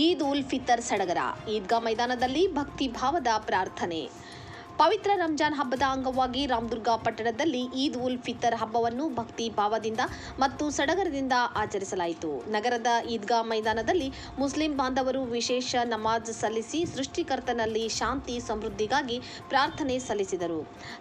ಈದ್ ಉಲ್ ಫಿತರ್ ಸಡಗರ ಈದ್ಗಾ ಮೈದಾನದಲ್ಲಿ ಭಕ್ತಿ ಭಾವದ ಪ್ರಾರ್ಥನೆ. ಪವಿತ್ರ ರಂಜಾನ್ ಹಬ್ಬದ ಅಂಗವಾಗಿ ರಾಮದುರ್ಗ ಪಟ್ಟಣದಲ್ಲಿ ಈದ್ ಉಲ್ ಫಿತರ್ ಹಬ್ಬವನ್ನು ಭಕ್ತಿ ಭಾವದಿಂದ ಮತ್ತು ಸಡಗರದಿಂದ ಆಚರಿಸಲಾಯಿತು. ನಗರದ ಈದ್ಗಾ ಮೈದಾನದಲ್ಲಿ ಮುಸ್ಲಿಂ ಬಾಂಧವರು ವಿಶೇಷ ನಮಾಜ್ ಸಲ್ಲಿಸಿ ಸೃಷ್ಟಿಕರ್ತನಲ್ಲಿ ಶಾಂತಿ ಸಮೃದ್ಧಿಗಾಗಿ ಪ್ರಾರ್ಥನೆ ಸಲ್ಲಿಸಿದರು.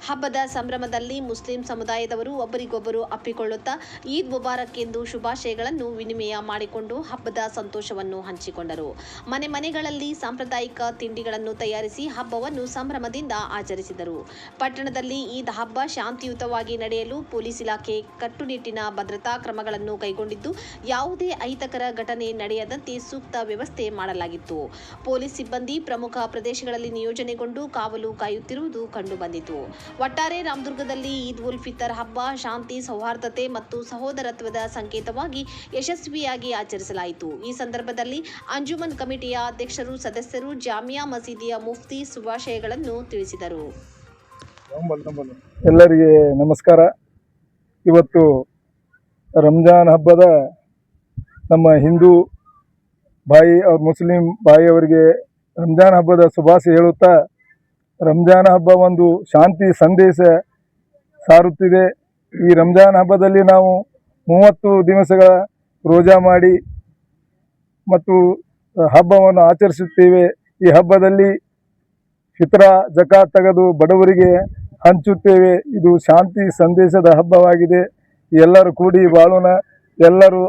ಹಬ್ಬದ ಸಂಭ್ರಮದಲ್ಲಿ ಮುಸ್ಲಿಂ ಸಮುದಾಯದವರು ಒಬ್ಬರಿಗೊಬ್ಬರು ಅಪ್ಪಿಕೊಳ್ಳುತ್ತಾ ಈದ್ ಮುಬಾರಕ್ ಎಂದು ಶುಭಾಶಯಗಳನ್ನು ವಿನಿಮಯ ಮಾಡಿಕೊಂಡು ಹಬ್ಬದ ಸಂತೋಷವನ್ನು ಹಂಚಿಕೊಂಡರು. ಮನೆ ಮನೆಗಳಲ್ಲಿ ಸಾಂಪ್ರದಾಯಿಕ ತಿಂಡಿಗಳನ್ನು ತಯಾರಿಸಿ ಹಬ್ಬವನ್ನು ಸಂಭ್ರಮದಿಂದ ಆಚರಿಸಿದರು. ಪಟ್ಟಣದಲ್ಲಿ ಈದ್ ಹಬ್ಬ ಶಾಂತಿಯುತವಾಗಿ ನಡೆಯಲು ಪೊಲೀಸ್ ಇಲಾಖೆ ಕಟ್ಟುನಿಟ್ಟಿನ ಭದ್ರತಾ ಕ್ರಮಗಳನ್ನು ಕೈಗೊಂಡಿದ್ದು, ಯಾವುದೇ ಅಹಿತಕರ ಘಟನೆ ನಡೆಯದಂತೆ ಸೂಕ್ತ ವ್ಯವಸ್ಥೆ ಮಾಡಲಾಗಿತ್ತು. ಪೊಲೀಸ್ ಸಿಬ್ಬಂದಿ ಪ್ರಮುಖ ಪ್ರದೇಶಗಳಲ್ಲಿ ನಿಯೋಜನೆಗೊಂಡು ಕಾವಲು ಕಾಯುತ್ತಿರುವುದು ಕಂಡುಬಂದಿತು. ಒಟ್ಟಾರೆ ರಾಮದುರ್ಗದಲ್ಲಿ ಈದ್ ಉಲ್ ಫಿತರ್ ಹಬ್ಬ ಶಾಂತಿ, ಸೌಹಾರ್ದತೆ ಮತ್ತು ಸಹೋದರತ್ವದ ಸಂಕೇತವಾಗಿ ಯಶಸ್ವಿಯಾಗಿ ಆಚರಿಸಲಾಯಿತು. ಈ ಸಂದರ್ಭದಲ್ಲಿ ಅಂಜುಮನ್ ಕಮಿಟಿಯ ಅಧ್ಯಕ್ಷರು, ಸದಸ್ಯರು, ಜಾಮಿಯಾ ಮಸೀದಿಯ ಮುಫ್ತಿ ಶುಭಾಶಯಗಳನ್ನು ತಿಳಿಸಿದರು. ಎಲ್ಲರಿಗೆ ನಮಸ್ಕಾರ. ಇವತ್ತು ರಂಜಾನ್ ಹಬ್ಬದ ನಮ್ಮ ಹಿಂದೂ ಭಾಯಿ ಮುಸ್ಲಿಂ ಭಾಯಿಯವರಿಗೆ ರಂಜಾನ್ ಹಬ್ಬದ ಶುಭಾಶಯ ಹೇಳುತ್ತಾ, ರಂಜಾನ್ ಹಬ್ಬ ಒಂದು ಶಾಂತಿ ಸಂದೇಶ ಸಾರುತ್ತಿದೆ. ಈ ರಂಜಾನ್ ಹಬ್ಬದಲ್ಲಿ ನಾವು 30 ದಿವಸಗಳ ರೋಜಾ ಮಾಡಿ ಮತ್ತು ಹಬ್ಬವನ್ನು ಆಚರಿಸುತ್ತೇವೆ. ಈ ಹಬ್ಬದಲ್ಲಿ ಫಿತ್ರ ಜಕಾತ್ ತೆಗೆದು ಬಡವರಿಗೆ ಹಂಚುತ್ತೇವೆ. ಇದು ಶಾಂತಿ ಸಂದೇಶದ ಹಬ್ಬವಾಗಿದೆ. ಎಲ್ಲರೂ ಕೂಡಿ ಬಾಳೋಣ, ಎಲ್ಲರೂ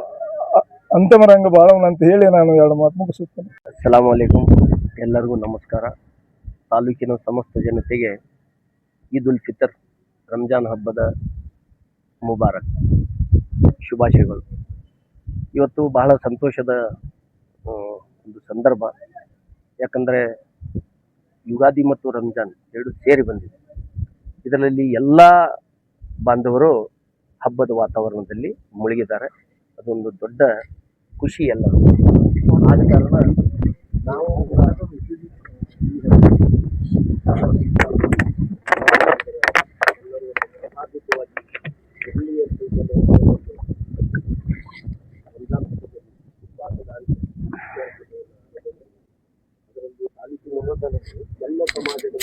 ಅಂತಮರಂಗ ಬಾಳೋಣ ಅಂತ ಹೇಳಿ ನಾನು 2 ಮಾತು ಮುಗಿಸುತ್ತೇನೆ. ಅಸ್ಸಲಾಮು ಅಲೈಕುಂ. ಎಲ್ಲರಿಗೂ ನಮಸ್ಕಾರ. ತಾಲೂಕಿನ ಸಮಸ್ತ ಜನತೆಗೆ ಈದ್ ಉಲ್ ಫಿತರ್ ರಂಜಾನ್ ಹಬ್ಬದ ಮುಬಾರಕ್ ಶುಭಾಶಯಗಳು. ಇವತ್ತು ಬಹಳ ಸಂತೋಷದ ಒಂದು ಸಂದರ್ಭ. ಯಾಕಂದರೆ ಯುಗಾದಿ ಮತ್ತು ರಂಜಾನ್ ಎರಡು ಸೇರಿ ಬಂದಿದೆ. ಇದರಲ್ಲಿ ಎಲ್ಲ ಬಾಂಧವರು ಹಬ್ಬದ ವಾತಾವರಣದಲ್ಲಿ ಮುಳುಗಿದ್ದಾರೆ. ಅದೊಂದು ದೊಡ್ಡ ಖುಷಿ ಎಲ್ಲರೂ. ಆದ ಕಾರಣ ನಾವು ಎಲ್ಲ ಸಮಾಜದ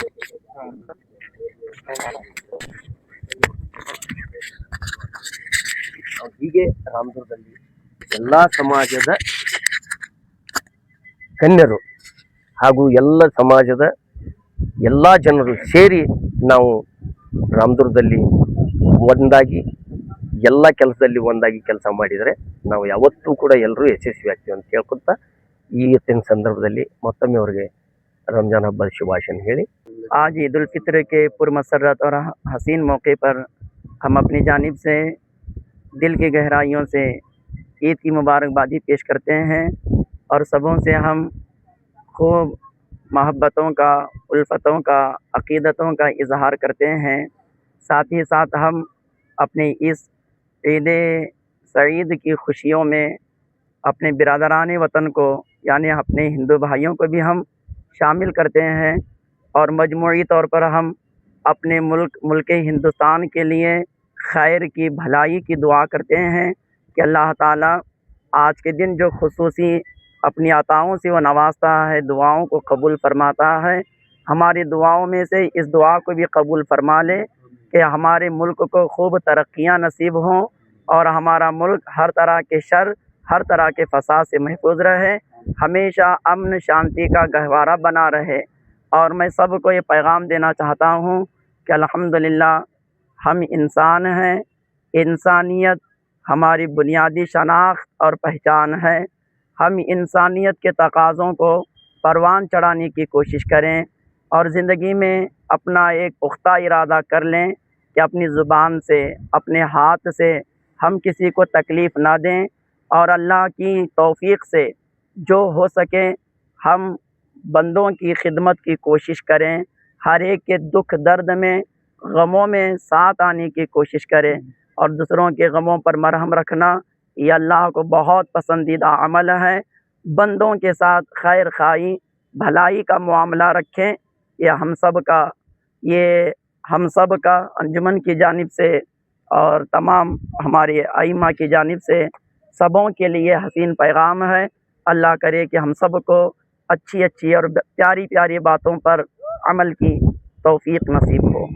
ಹೀಗೆ ರಾಮದುರ್ಗದಲ್ಲಿ ಎಲ್ಲ ಸಮಾಜದ ಕನ್ಯರು ಹಾಗೂ ಎಲ್ಲ ಸಮಾಜದ ಎಲ್ಲ ಜನರು ಸೇರಿ ನಾವು ರಾಮದುರ್ಗದಲ್ಲಿ ಒಂದಾಗಿ ಎಲ್ಲ ಕೆಲಸದಲ್ಲಿ ಒಂದಾಗಿ ಕೆಲಸ ಮಾಡಿದರೆ ನಾವು ಯಾವತ್ತೂ ಕೂಡ ಎಲ್ಲರೂ ಯಶಸ್ವಿ ಆಗ್ತೀವಿ ಅಂತ ಹೇಳ್ಕೊತಾ ಇವತ್ತಿನ ಸಂದರ್ಭದಲ್ಲಿ ಮತ್ತೊಮ್ಮೆ ಅವರಿಗೆ रमज़ान हब्बा शुभाशय हेली। आज ईद उल फितर के पुरमसरत और हसीन मौके पर हम अपनी जानिब से दिल की गहराइयों से ईद की मुबारकबादी पेश करते हैं और सबों से हम खूब मोहब्बतों का, उल्फतों का, अक़ीदतों का इजहार करते हैं। साथ ही साथ हम अपने इस ईद सईद की खुशियों में अपने बिरादरान वतन को यानी अपने हिंदू भाइयों को भी हम शामिल करते हैं और मजमूई तौर पर हम अपने मुल्क हिंदुस्तान के लिए खैर की, भलाई की दुआ करते हैं कि अल्लाह ताला आज के दिन जो खुसूसी अपनी अताओं से वो नवाजता है, दुआओं को कबूल फरमाता है। हमारी दुआओं में से इस दुआ को भी कबूल फरमा ले कि हमारे मुल्क को खूब तरक्कियाँ नसीब हों और हमारा मुल्क हर तरह के शर, हर तरह के फसाद से महफूज रहे, हमेशा अमन शांति का गहवारा बना रहे। और मैं सबको ये पैगाम देना चाहता हूँ कि अल्हम्दुलिल्लाह हम इंसान हैं, इंसानियत हमारी बुनियादी शनाख्त और पहचान है। हम इंसानियत के तकाज़ों को परवान चढ़ाने की कोशिश करें और ज़िंदगी में अपना एक पुख्ता इरादा कर लें कि अपनी ज़ुबान से, अपने हाथ से हम किसी को तकलीफ़ ना दें और अल्लाह की तौफ़ीक़ से जो हो सके हम बंदों की खिदमत की कोशिश करें। हर एक के दुख दर्द में, गमों में साथ आने की कोशिश करें और दूसरों के गमों पर मरहम रखना ये अल्लाह को बहुत पसंदीदा अमल है। बंदों के साथ खैर खाई, भलाई का मामला रखें। ये हम सब का अंजुमन की जानिब से और तमाम हमारे आइमा की जानिब से सबों के लिए हसीन पैगाम है। अल्लाह करे कि हम सबको अच्छी अच्छी और प्यारी प्यारी बातों पर अमल की तौफीक नसीब हो।